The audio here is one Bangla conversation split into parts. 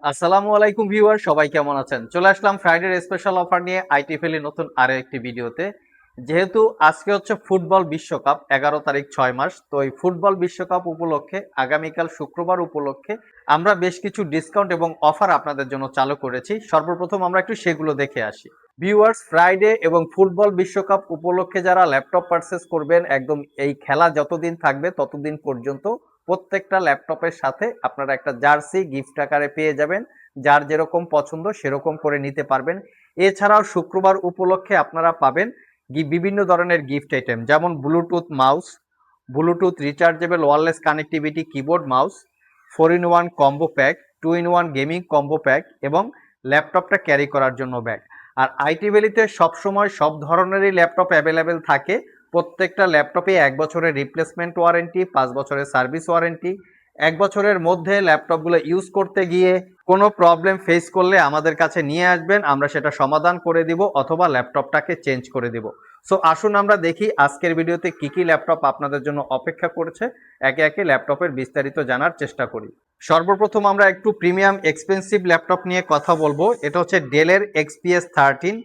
আসসালামু আলাইকুম ভিউয়ার, সবাই কেমন আছেন? চলে আসলাম ফ্রাইডের স্পেশাল অফার নিয়ে আইটিফেলি নতুন আরো একটি ভিডিওতে। যেহেতু আজকে হচ্ছে ফুটবল বিশ্বকাপ, 11 তারিখ 6 মাস, তো এই ফুটবল বিশ্বকাপ উপলক্ষে আগামীকাল শুক্রবার উপলক্ষে আমরা বেশ কিছু ডিসকাউন্ট এবং অফার আপনাদের জন্য চালু করেছি। সর্বপ্রথম আমরা একটু সেগুলো দেখে আসি। ভিউয়ার্স, ফ্রাইডে এবং ফুটবল বিশ্বকাপ উপলক্ষে যারা ল্যাপটপ পারচেস করবেন, একদম এই খেলা যতদিন থাকবে ততদিন পর্যন্ত প্রত্যেকটা ল্যাপটপের সাথে আপনারা একটা জার্সি গিফট আকারে পেয়ে যাবেন। যার যেরকম পছন্দ সেরকম করে নিতে পারবেন। এছাড়াও শুক্রবার উপলক্ষে আপনারা পাবেন বিভিন্ন ধরনের গিফট আইটেম, যেমন Bluetooth mouse, Bluetooth rechargeable wireless connectivity keyboard mouse, 4-in-1 combo pack, 2-in-1 gaming combo pack এবং ল্যাপটপটা ক্যারি করার জন্য ব্যাগ। আর আইটি ভ্যালিতে সবসময় সব ধরনেরই ল্যাপটপ অ্যাভেলেবেল থাকে। প্রত্যেকটা ল্যাপটপে 1 বছরের রিপ্লেসমেন্ট ওয়ারেন্টি, 5 বছরের সার্ভিস ওয়ারেন্টি। 1 বছরের মধ্যে ল্যাপটপগুলো ইউজ করতে গিয়ে কোনো প্রবলেম ফেস করলে আমাদের কাছে নিয়ে আসবেন, আমরা সেটা সমাধান করে দিব অথবা ল্যাপটপটাকে চেঞ্জ করে দিব। সো আসুন আমরা দেখি আজকের ভিডিওতে কি কি ল্যাপটপ আপনাদের জন্য অপেক্ষা করছে। একে একে ল্যাপটপের বিস্তারিত জানার চেষ্টা করি। সর্বপ্রথম আমরা একটু প্রিমিয়াম এক্সপেন্সিভ ল্যাপটপ নিয়ে কথা বলবো। এটা হচ্ছে ডেলের XPS 13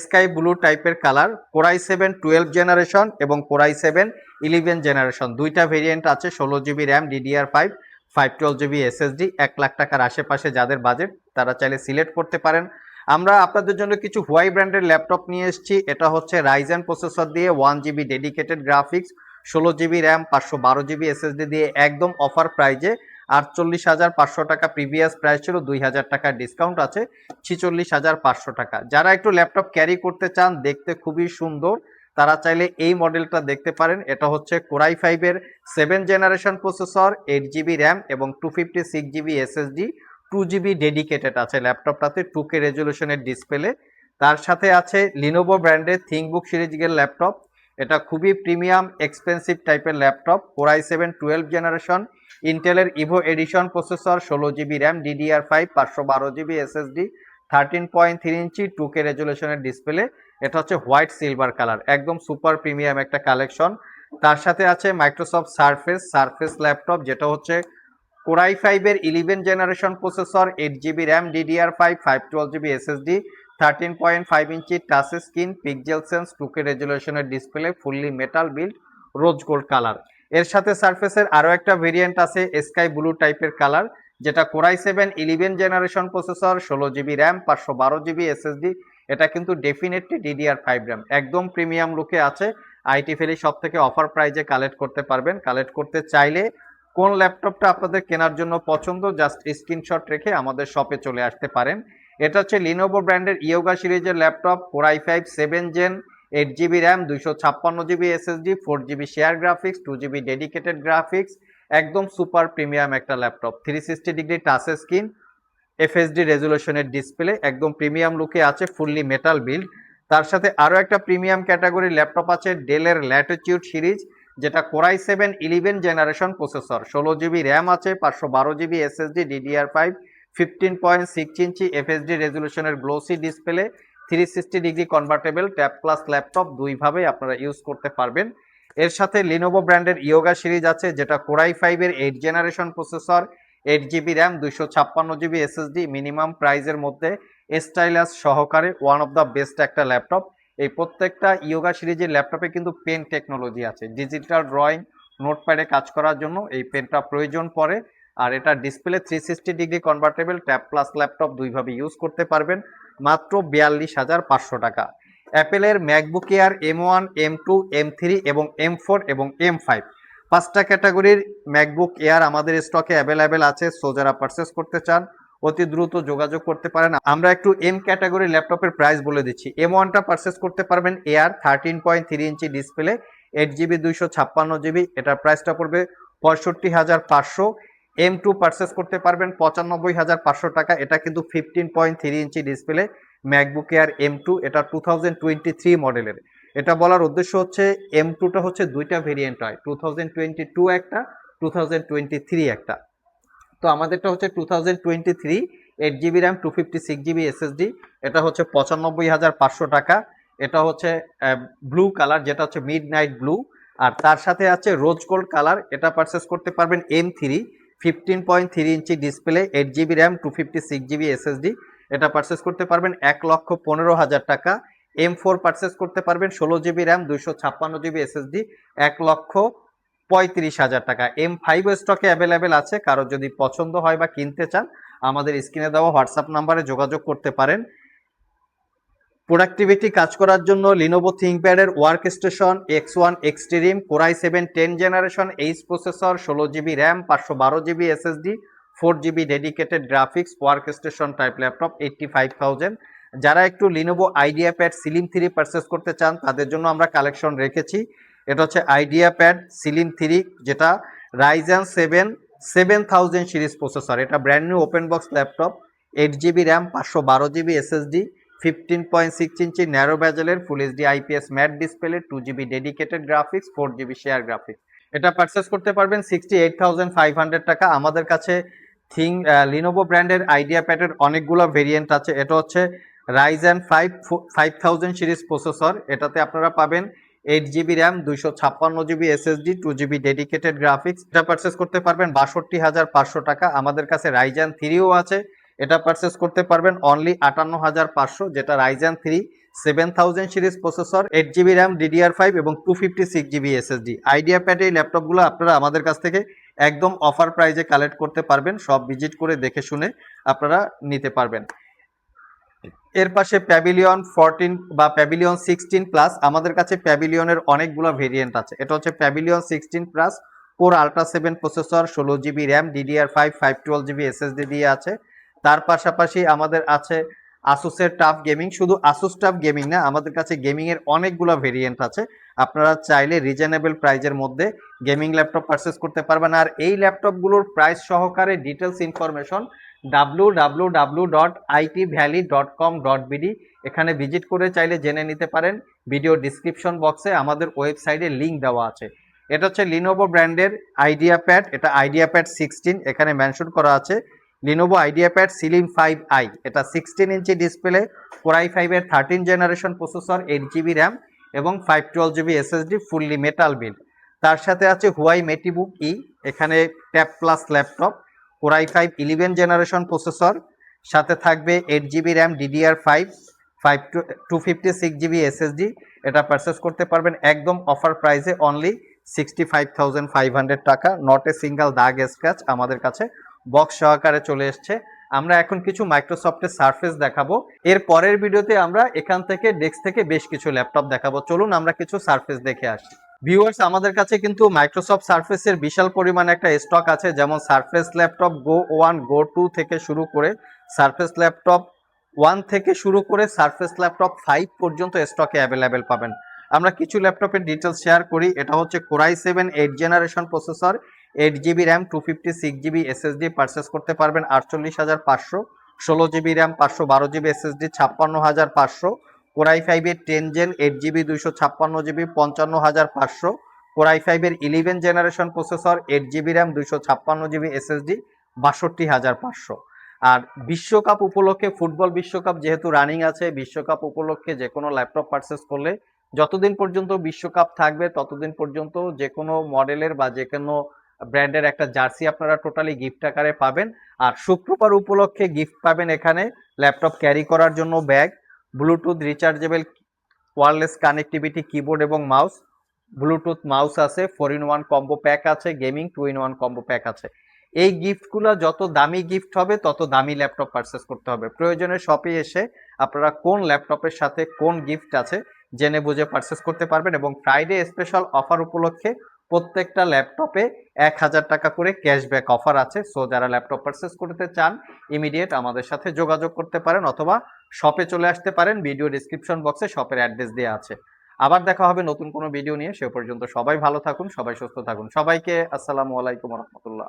স্কাই ব্লু টাইপের কালার, কোরাই 7 12 জেনারেশন এবং কোরাই 7 11 জেনারেশন, দুইটা ভেরিয়েন্ট আছে। 16 GB RAM, DDR5, 512 GB SSD। 1 lakh টাকার আশেপাশে যাদের বাজেট তারা চাইলে সিলেক্ট করতে পারেন। আমরা আপনাদের জন্য কিছু হুয়াই ব্র্যান্ডের ল্যাপটপ নিয়ে এসেছি। এটা হচ্ছে রাইজেন প্রসেসর দিয়ে 1 GB dedicated graphics, 16 GB RAM, 512 GB SSD দিয়ে একদম অফার প্রাইজে 48,500 টাকা। প্রিভিয়াস প্রাইস ছিল 2,000 টাকার ডিসকাউন্ট আছে, 46,500 টাকা। যারা একটু ল্যাপটপ ক্যারি করতে চান, দেখতে খুবই সুন্দর, তারা চাইলে এই মডেলটা দেখতে পারেন। এটা হচ্ছে কোরাই 5-এর 7 জেনারেশন প্রসেসর, 8 GB র্যাম এবং 256 GB SSD, 2 GB ডেডিকেটেড আছে ল্যাপটপটাতে, 2K রেজলিউশনের ডিসপ্লে। তার সাথে আছে লিনোভো ব্র্যান্ডের থিংকবুক সিরিজের ল্যাপটপ। এটা খুবই প্রিমিয়াম এক্সপেন্সিভ টাইপের ল্যাপটপ। কোরাই 7 12 জেনারেশন, ইন্টেলের Evo edition processor, 16 GB RAM, DDR5, 512 GB SSD, 13.3 inch 2K রেজলিউশনের ডিসপ্লে। এটা হচ্ছে হোয়াইট সিলভার কালার, একদম সুপার প্রিমিয়াম একটা কালেকশন। তার সাথে আছে মাইক্রোসফট সারফেস ল্যাপটপ, যেটা হচ্ছে কোরাই 5-এর 11 generation processor, 8 GB RAM, DDR5, 512 GB SSD, 13.5 inch touch screen, pixel sense, 2K রেজলিউশনের ডিসপ্লে, ফুললি মেটাল বিল্ড, রোজ গোল্ড কালার। এর সাথে সারফেসের আরো একটা ভেরিয়েন্ট আছে স্কাই ব্লু টাইপের কালার, যেটা core i 7 11 generation processor, 16 GB RAM, 512 GB SSD। এটা কিন্তু ডেফিনেটলি DDR5 র্যাম, একদম প্রিমিয়াম লুকে আছে। আইটি ফেলি সব থেকে অফার প্রাইজে কালেক্ট করতে পারবেন। কালেক্ট করতে চাইলে কোন ল্যাপটপটা আপনাদের কেনার জন্য পছন্দ, জাস্ট স্ক্রিনশট রেখে আমাদের শপে চলে আসতে পারেন। এটা হচ্ছে লিনোভো ব্র্যান্ডের ইয়োগা সিরিজের laptop, core i 5 7 gen, 8 GB RAM, 256 GB SSD, 4 GB share graphics, 2 GB dedicated graphics. একদম সুপার প্রিমিয়াম একটা laptop, 360 degree touch screen, FHD রেজলিউশনের ডিসপ্লে, একদম প্রিমিয়াম লুকে আছে, ফুললি মেটাল বিল্ড। তার সাথে আরো একটা প্রিমিয়াম ক্যাটাগরির ল্যাপটপ আছে ডেলের ল্যাটিটিউড সিরিজ, যেটা core i 7 11 generation processor, 16 GB RAM আছে, 512 GB SSD, DDR5, 15.6 inch FHD রেজলিউশনের glossy display, 360 degree convertible tab plus laptop, দুইভাবে আপনারা ইউজ করতে পারবেন। এর সাথে লিনোভো ব্র্যান্ডের ইয়োগা সিরিজ আছে, যেটা কোরাই 5-এর 8 generation processor, 8 GB RAM, 256 GB SSD, minimum প্রাইজের মধ্যে স্টাইলাস সহকারে ওয়ান অফ দ্য বেস্ট একটা ল্যাপটপ। এই প্রত্যেকটা ইয়োগা সিরিজের ল্যাপটপে কিন্তু পেন টেকনোলজি আছে, ডিজিটাল ড্রয়িং, নোটপ্যাডে কাজ করার জন্য এই পেনটা প্রয়োজন পড়ে। আর এটা display 360 degree convertible tab plus laptop, দুইভাবে ইউজ করতে পারবেন, মাত্র 42,500 টাকা। অ্যাপেলের MacBook air M1, M2, M3 এবং M4 এবং M5, 5টা ক্যাটাগরির ম্যাকবুক এয়ার আমাদের স্টকে অ্যাভেলেবেল আছে। সো যারা পারচেস করতে চান অতি দ্রুত যোগাযোগ করতে পারেন। আমরা একটু এম ক্যাটাগরি ল্যাপটপের প্রাইস বলে দিচ্ছি। M1টা পারচেস করতে পারবেন এয়ার, 13.3 ইঞ্চি ডিসপ্লে, 8 GB 256 GB, এটার প্রাইসটা পড়বে 65,500। M2 পারচেস করতে পারবেন 95,500 টাকা, এটা কিন্তু 15.3 inch display MacBook air M2, এটা 2023 মডেলের। এটা বলার উদ্দেশ্য হচ্ছে M2টা হচ্ছে দুইটা ভেরিয়েন্ট হয়, 2022 একটা, 2023 একটা। তো আমাদেরটা হচ্ছে 2023, 8 GB র্যাম, 256 GB SSD, এটা হচ্ছে 95,500 টাকা। এটা হচ্ছে ব্লু কালার, যেটা হচ্ছে মিড নাইট ব্লু। আর তার সাথে আছে রোজ গোল্ড কালার, এটা পারচেস করতে পারবেন M3, 15.3 inch display, 8 GB RAM, 256 GB SSD, এটা পারচেস করতে পারবেন 1,15,000 টাকা। M4 পারচেস করতে পারবেন 16 GB র্যাম, 256 GB SSD, 1,35,000 টাকা। M5 স্টকে অ্যাভেলেবেল আছে, কারো যদি পছন্দ হয় বা কিনতে চান আমাদের স্ক্রিনে দেওয়া হোয়াটসঅ্যাপ নাম্বারে যোগাযোগ করতে পারেন। প্রোডাক্টিভিটি কাজ করার জন্য লিনোভো থিংকপ্যাডের work station X1 extreme, Core i7 10 generation, H processor, 16 GB RAM, 512 GB SSD, 4 GB dedicated graphics, work station type laptop 85,000। যারা একটু লিনোভো আইডিয়াপ্যাড স্লিম 3 পারচেস করতে চান তাদের জন্য আমরা কালেকশন রেখেছি। এটা হচ্ছে আইডিয়াপ্যাড স্লিম 3, যেটা Ryzen 7 7000 সিরিজ প্রসেসর। এটা brand new open box laptop, 8 GB RAM, 512 GB SSD, 15.6 inch narrow ব্যাজেলের full HD IPS matte display, 2 GB dedicated graphics, 4 GB share graphics. এটা পারচেস করতে পারবেন 68,500 টাকা। আমাদের কাছে লিনোভো ব্র্যান্ডের আইডিয়াপ্যাডের অনেকগুলো ভেরিয়েন্ট আছে। এটা হচ্ছে Ryzen 5 5000 সিরিজ প্রসেসর, এটাতে আপনারা পাবেন 8 GB RAM, 256 GB SSD, 2 GB dedicated graphics. এটা পারচেস করতে পারবেন 62,500 টাকা। আমাদের কাছে Ryzen 3ও আছে, এটা পারচেস করতে পারবেন অনলি 58,500, যেটা Ryzen 3 7000 series processor, 8 GB RAM, DDR5 এবং 256 GB SSD। আইডিয়াপ্যাড এই ল্যাপটপগুলো আপনারা আমাদের কাছ থেকে একদম অফার প্রাইজে কালেক্ট করতে পারবেন, সব ভিজিট করে দেখে শুনে আপনারা নিতে পারবেন। এর পাশে প্যাভিলিয়ন 14 বা প্যাভিলিয়ন 16 প্লাস, আমাদের কাছে প্যাভিলিয়নের অনেকগুলো ভেরিয়েন্ট আছে। এটা হচ্ছে pavilion 16 plus, core ultra 7 processor, 16 GB RAM, DDR5 512 GB SSD দিয়ে আছে। তার পাশাপাশি আমাদের আছে আসুসের টাফ গেমিং। শুধু আসুস টাফ গেমিং না, আমাদের কাছে গেমিং এর অনেকগুলো ভেরিয়েন্ট আছে। আপনারা চাইলে রিজনেবল প্রাইজের মধ্যে গেমিং ল্যাপটপ পারচেস করতে পারবেন। আর এই ল্যাপটপগুলোর প্রাইস সহকারে ডিটেলস ইনফরমেশন www.itvalley.com.bd, এখানে ভিজিট করে চাইলে জেনে নিতে পারেন। ভিডিও ডিসক্রিপশন বক্সে আমাদের ওয়েবসাইটের লিঙ্ক দেওয়া আছে। এটা হচ্ছে লিনোভো ব্র্যান্ডের আইডিয়াপ্যাড, এটা আইডিয়াপ্যাড 16, এখানে মেনশন করা আছে লিনোভো আইডিয়াপ্যাড স্লিম 5i। এটা 16 ইঞ্চি ডিসপ্লে, Core i5 এর 13 জেনারেশন প্রসেসর, 8 GB র্যাম এবং 512 GB SSD, fully metal build. তার সাথে আছে হুয়াই মেটিবুক ই, এখানে tab plus laptop, Core i5 11 generation processor, সাথে থাকবে 8 GB RAM, DDR5 256 GB SSD। এটা পারচেস করতে পারবেন একদম অফার প্রাইসে অনলি 65,500 টাকা। নট এ সিঙ্গেল দাগ স্ক্র্যাচ, আমাদের কাছে বক্স সহকারে চলে এসছে। আমরা এখন কিছু মাইক্রোসফটের সারফেস দেখাবো। এর পরের ভিডিওতে আমরা এখান থেকে ডেস্ক থেকে বেশ কিছু ল্যাপটপ দেখাবো। চলুন আমরা কিছু সারফেস দেখে আসি। ভিউয়ার্স, আমাদের কাছে কিন্তু মাইক্রোসফট সারফেসের বিশাল পরিমাণে একটা স্টক আছে, যেমন সারফেস ল্যাপটপ গো 1 গো 2 থেকে শুরু করে সারফেস ল্যাপটপ 1 থেকে শুরু করে সারফেস ল্যাপটপ 5 পর্যন্ত স্টকে অ্যাভেলেবেল পাবেন। আমরা কিছু ল্যাপটপের ডিটেলস শেয়ার করি। এটা হচ্ছে Core i7 8 generation processor, 8 GB RAM, 256 GB SSD, purchase করতে পারবেন 48,500। 16 GB RAM, 512 GB SSD, 56,500। Core i5 এর 10 gen, 8 GB 256 GB, 55,500। Core i5 এর 11 generation processor, 8 GB RAM, 256 GB SSD, 62,500। আর বিশ্বকাপ উপলক্ষে, ফুটবল বিশ্বকাপ যেহেতু রানিং আছে, বিশ্বকাপ উপলক্ষে যে কোনো ল্যাপটপ পারচেস করলে যতদিন পর্যন্ত বিশ্বকাপ থাকবে ততদিন পর্যন্ত যে কোনো মডেলের বা যে কোনো ব্র্যান্ডের একটা জার্সি আপনারা টোটালি গিফট আকারে পাবেন। আর শুক্রবার উপলক্ষে গিফট পাবেন এখানে ল্যাপটপ ক্যারি করার জন্য bag, Bluetooth rechargeable wireless connectivity keyboard এবং মাউস, ব্লুটুথ মাউস আছে, 4-in-1 কম্বো প্যাক আছে, গেমিং 2-in-1 কম্বো প্যাক আছে। এই গিফটগুলো যত দামি গিফট হবে তত দামি ল্যাপটপ পারচেস করতে হবে। প্রয়োজনে শপে এসে আপনারা কোন ল্যাপটপের সাথে কোন গিফট আছে জেনে বুঝে পারচেস করতে পারবেন। এবং ফ্রাইডে স্পেশাল অফার উপলক্ষে প্রত্যেকটা ল্যাপটপে 1,000 টাকা করে ক্যাশব্যাক অফার আছে। সো যারা ল্যাপটপ পারচেস করতে চান ইমিডিয়েট আমাদের সাথে যোগাযোগ করতে পারেন অথবা শপে চলে আসতে পারেন। ভিডিও ডিসক্রিপশন বক্সে শপের অ্যাড্রেস দেওয়া আছে। আবার দেখা হবে নতুন কোনো ভিডিও নিয়ে। সে পর্যন্ত সবাই ভালো থাকুন, সবাই সুস্থ থাকুন। সবাইকে আসসালামু আলাইকুম রহমতুল্লাহ।